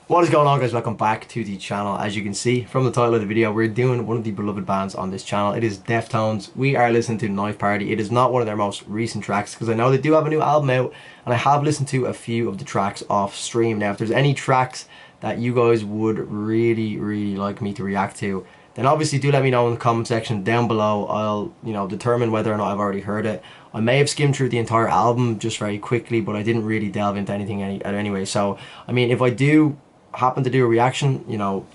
What is going on, guys? Welcome back to the channel. As you can see from the title of the video, we're doing one of the beloved bands on this channel. It is Deftones. We are listening to Knife Party. It is not one of their most recent tracks because I know they do have a new album out and I have listened to a few of the tracks off stream. Now, if there's any tracks that you guys would really like me to react to, then obviously do let me know in the comment section down below. I'll, determine whether or not I've already heard it. I may have skimmed through the entire album just very quickly, but I didn't really delve into anything anyway. So, I mean, if I do happen to do a reaction,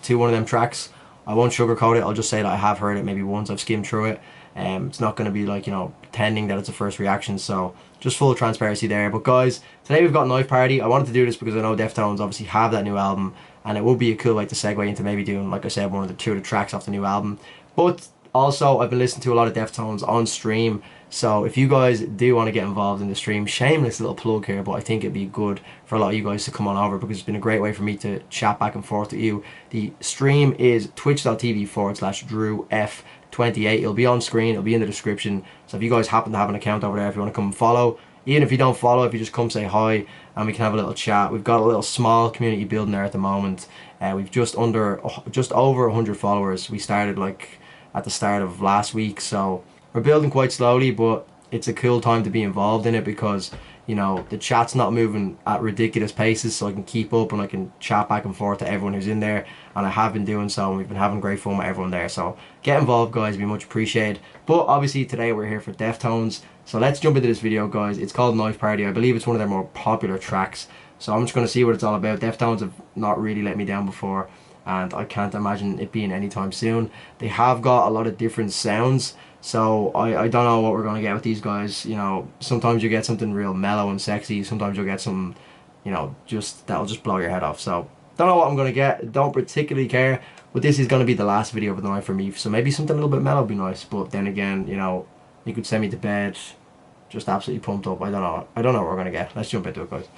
to one of them tracks, I won't sugarcoat it. I'll just say that I have heard it maybe once. I've skimmed through it. It's not going to be like, pretending that it's a first reaction. So just full transparency there. But guys, today we've got Knife Party. I wanted to do this because I know Deftones obviously have that new album, and it would be a cool way to segue into maybe doing, like I said, one of the two of the tracks off the new album. But also, I've been listening to a lot of Deftones on stream, so if you guys do want to get involved in the stream, shameless little plug here, but I think it'd be good for a lot of you guys to come on over because it's been a great way for me to chat back and forth with you. The stream is twitch.tv/DrewF28. It'll be on screen, it'll be in the description, so if you guys happen to have an account over there, if you want to come and follow, even if you don't follow, if you just come say hi and we can have a little chat. We've got a little small community building there at the moment. We've just over 100 followers. We started like at the start of last week, so we're building quite slowly, but it's a cool time to be involved in it because the chat's not moving at ridiculous paces, so I can keep up and I can chat back and forth to everyone who's in there, and I have been doing so, and we've been having great fun with everyone there. So get involved, guys, it'd be much appreciated. But obviously today we're here for Deftones, so let's jump into this video, guys. It's called Knife Party. I believe it's one of their more popular tracks, so I'm just going to see what it's all about. Deftones have not really let me down before, and I can't imagine it being anytime soon. They have got a lot of different sounds, so I don't know what we're going to get with these guys. Sometimes you get something real mellow and sexy, sometimes you'll get something, that'll just blow your head off. So don't know what I'm going to get, don't particularly care, but this is going to be the last video of the night for me, so maybe something a little bit mellow would be nice. But then again, you could send me to bed just absolutely pumped up. I don't know what we're going to get. Let's jump into it, guys.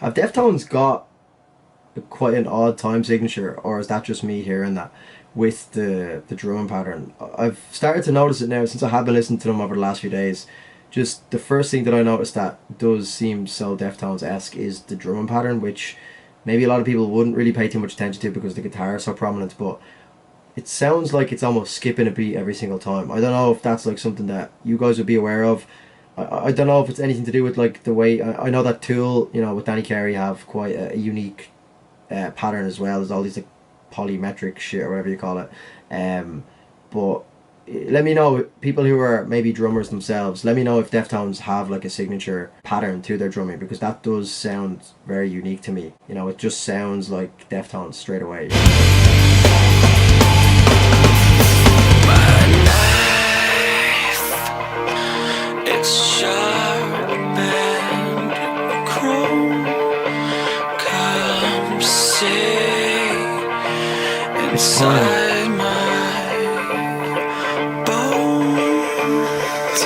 Have Deftones got quite an odd time signature, or is that just me hearing that with the drumming pattern? I've started to notice it now since I have been listening to them over the last few days. Just the first thing that I noticed that does seem so Deftones-esque is the drumming pattern, which maybe a lot of people wouldn't really pay too much attention to because the guitar is so prominent, but it sounds like it's almost skipping a beat every single time. I don't know if that's like something that you guys would be aware of. I don't know if it's anything to do with like the way, I know that Tool, with Danny Carey have quite a unique pattern as well. There's all these like polymetric shit or whatever you call it. But let me know, people who are maybe drummers themselves, let me know if Deftones have like a signature pattern to their drumming, because that does sound very unique to me. It just sounds like Deftones straight away. It's sharp and cruel. Come see inside my bones.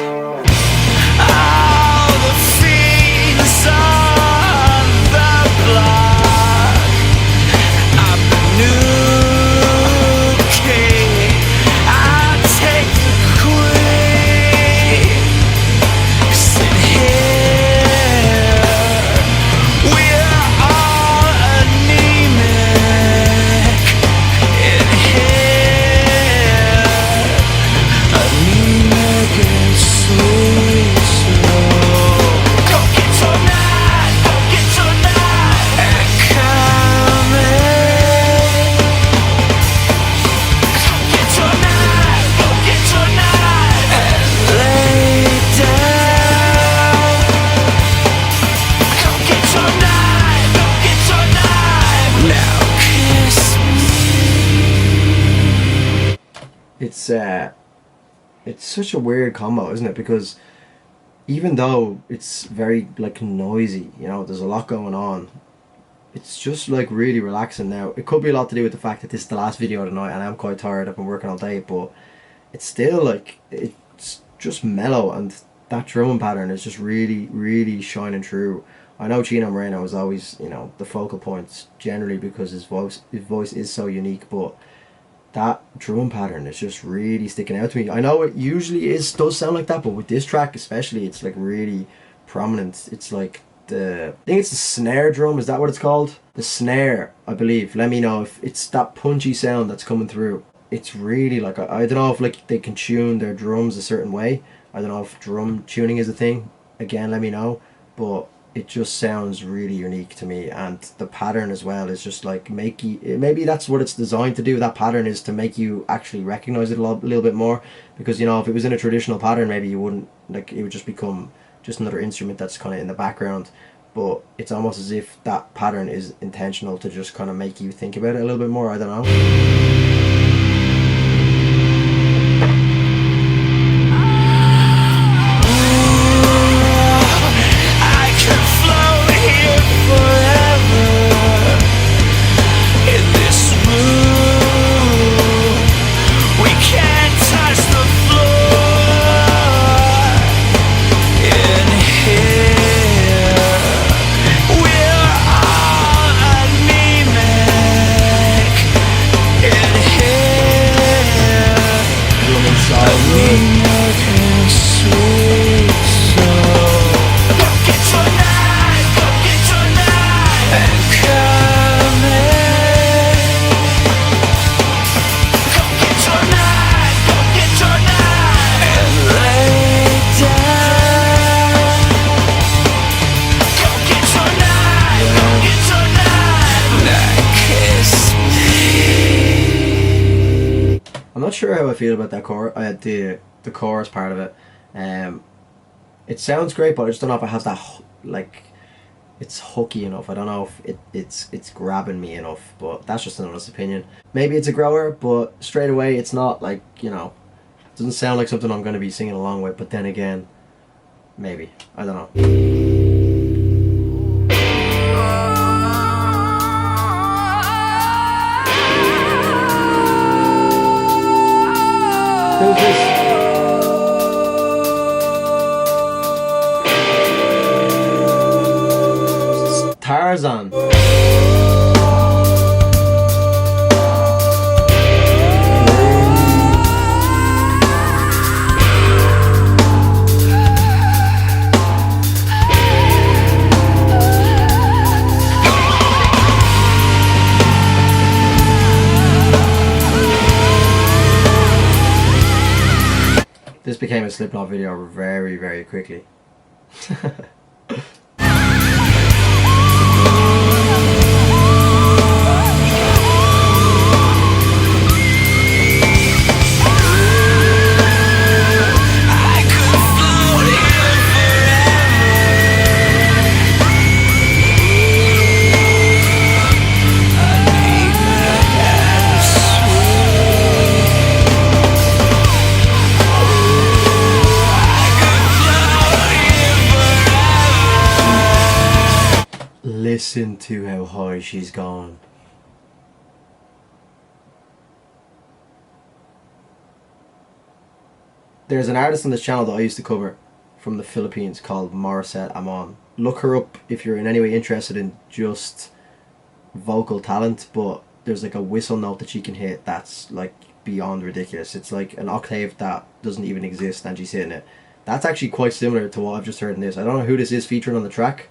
All the fiends on the block. I've been nuking. I take the queen. Sit here, we're all anemic in here, anemic and so slow. Go get tonight, and coming. Go get tonight, and lay down. Go get tonight, now kiss me. It's such a weird combo, isn't it? Because even though it's very like noisy, there's a lot going on, it's just like really relaxing now. It could be a lot to do with the fact that this is the last video of the night and I'm quite tired. I've been working all day, but it's still like, it's just mellow, and that drumming pattern is just really, really shining through. I know Chino Moreno was always, you know, the focal points generally because his voice is so unique, but that drum pattern is just really sticking out to me. I know it usually does sound like that, but with this track especially, it's like really prominent. It's like I think it's the snare drum. Is that what it's called? The snare, I believe. Let me know if it's that punchy sound that's coming through. It's really like, I don't know if like they can tune their drums a certain way. I don't know if drum tuning is a thing. Again, let me know. But it just sounds really unique to me, and the pattern as well is just like maybe that's what it's designed to do. That pattern is to make you actually recognize it a little bit more, because you know, if it was in a traditional pattern, maybe you wouldn't, like, it would just become just another instrument that's kind of in the background. But it's almost as if that pattern is intentional to just kind of make you think about it a little bit more. I don't know. I'm not sure how I feel about that the chorus part of it. It sounds great, but I just don't know if it has that like, it's hooky enough. I don't know if it's grabbing me enough, but that's just an honest opinion. Maybe it's a grower, but straight away it's not, like, you know, it doesn't sound like something I'm going to be singing along with. But then again, maybe, I don't know. Who's this? Tarzan. This became a Slipknot video very, very quickly. Listen to how high she's gone. There's an artist on this channel that I used to cover from the Philippines called Morissette Amon. Look her up if you're in any way interested in just vocal talent, but there's like a whistle note that she can hit that's like beyond ridiculous. It's like an octave that doesn't even exist and she's hitting it. That's actually quite similar to what I've just heard in this. I don't know who this is featuring on the track,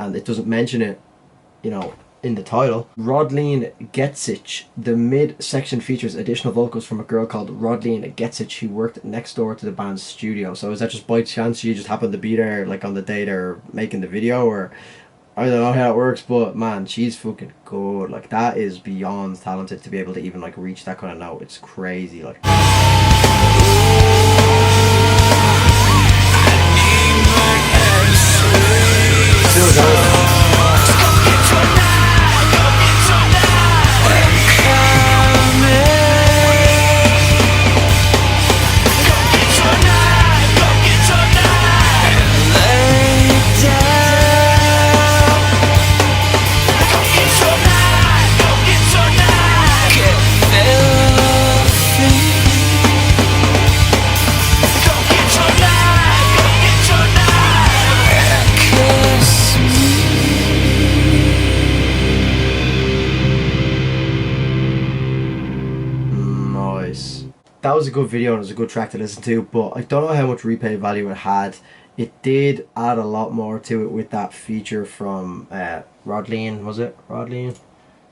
and it doesn't mention it, you know, in the title. Rodleen Getzich. The mid-section features additional vocals from a girl called Rodleen Getzich who worked next door to the band's studio. So is that just by chance she just happened to be there like on the day they're making the video, or I don't know how it works, but man, she's fucking good. Like, that is beyond talented to be able to even like reach that kind of note. It's crazy, like. Still going. that was a good video and it was a good track to listen to, but I don't know how much replay value it had. It did add a lot more to it with that feature from Rodleen, was it? Rodleen?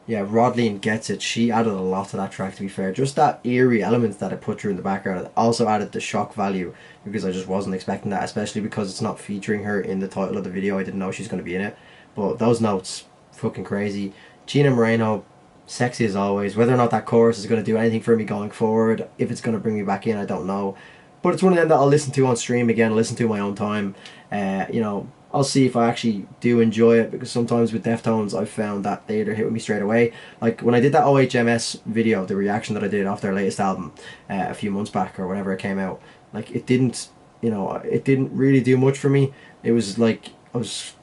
Yeah, Rodleen Gets It. She added a lot to that track, to be fair. Just that eerie element that it put through in the background. It also added the shock value because I just wasn't expecting that, especially because it's not featuring her in the title of the video. I didn't know she's going to be in it. But those notes, fucking crazy. Gina Moreno, sexy as always. Whether or not that chorus is going to do anything for me going forward, if it's going to bring me back in, I don't know. But it's one of them that I'll listen to on stream again, listen to in my own time. You know, I'll see if I actually do enjoy it, because sometimes with Deftones I've found that they either hit with me straight away. Like when I did that OHMS video, the reaction that I did off their latest album a few months back or whenever it came out, like it didn't, you know, it didn't really do much for me. It was like I was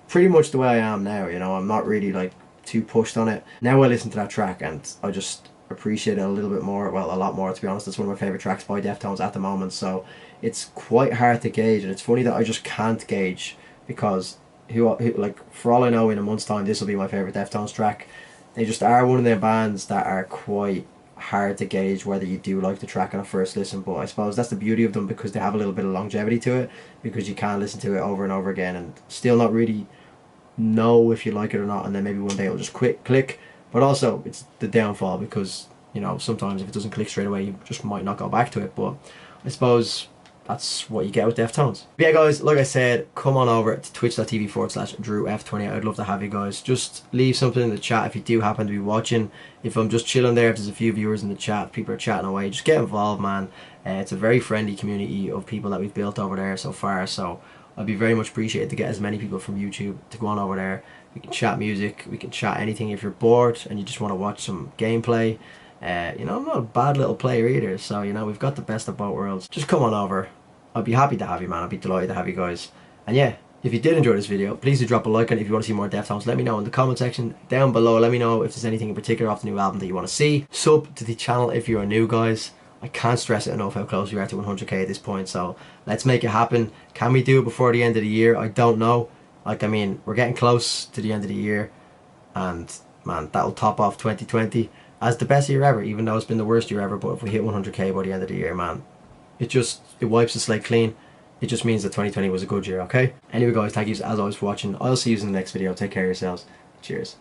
pretty much the way I am now, you know. I'm not really like too pushed on it. Now I listen to that track and I just appreciate it a little bit more, well, a lot more, to be honest. It's one of my favourite tracks by Deftones at the moment, so it's quite hard to gauge, and it's funny that I just can't gauge, because who like, for all I know, in a month's time this will be my favourite Deftones track. They just are one of their bands that are quite hard to gauge whether you do like the track on a first listen, but I suppose that's the beauty of them, because they have a little bit of longevity to it, because you can listen to it over and over again and still not really know if you like it or not, and then maybe one day it'll just click. But also it's the downfall, because, you know, sometimes if it doesn't click straight away you just might not go back to it. But I suppose that's what you get with Deftones. But yeah guys, like I said, come on over to twitch.tv/DrewF28. I'd love to have you guys. Just leave something in the chat if you do happen to be watching. If I'm just chilling there, if there's a few viewers in the chat, if people are chatting away, just get involved, man. It's a very friendly community of people that we've built over there so far, so I'd be very much appreciated to get as many people from YouTube to go on over there. We can chat music, we can chat anything. If you're bored and you just want to watch some gameplay, you know, I'm not a bad little player either, so, you know, we've got the best of both worlds. Just come on over. I'd be happy to have you, man. I'd be delighted to have you guys. And yeah, if you did enjoy this video, please do drop a like, and if you want to see more Deftones, let me know in the comment section down below. Let me know if there's anything in particular off the new album that you want to see. Sub to the channel if you're new, guys. I can't stress it enough how close we are to 100k at this point, so let's make it happen. Can we do it before the end of the year? I don't know. Like, I mean, we're getting close to the end of the year, and man, that'll top off 2020 as the best year ever, even though it's been the worst year ever. But if we hit 100k by the end of the year, man, it wipes the slate clean. It just means that 2020 was a good year, okay? Anyway guys, thank you as always for watching. I'll see you in the next video. Take care of yourselves. Cheers.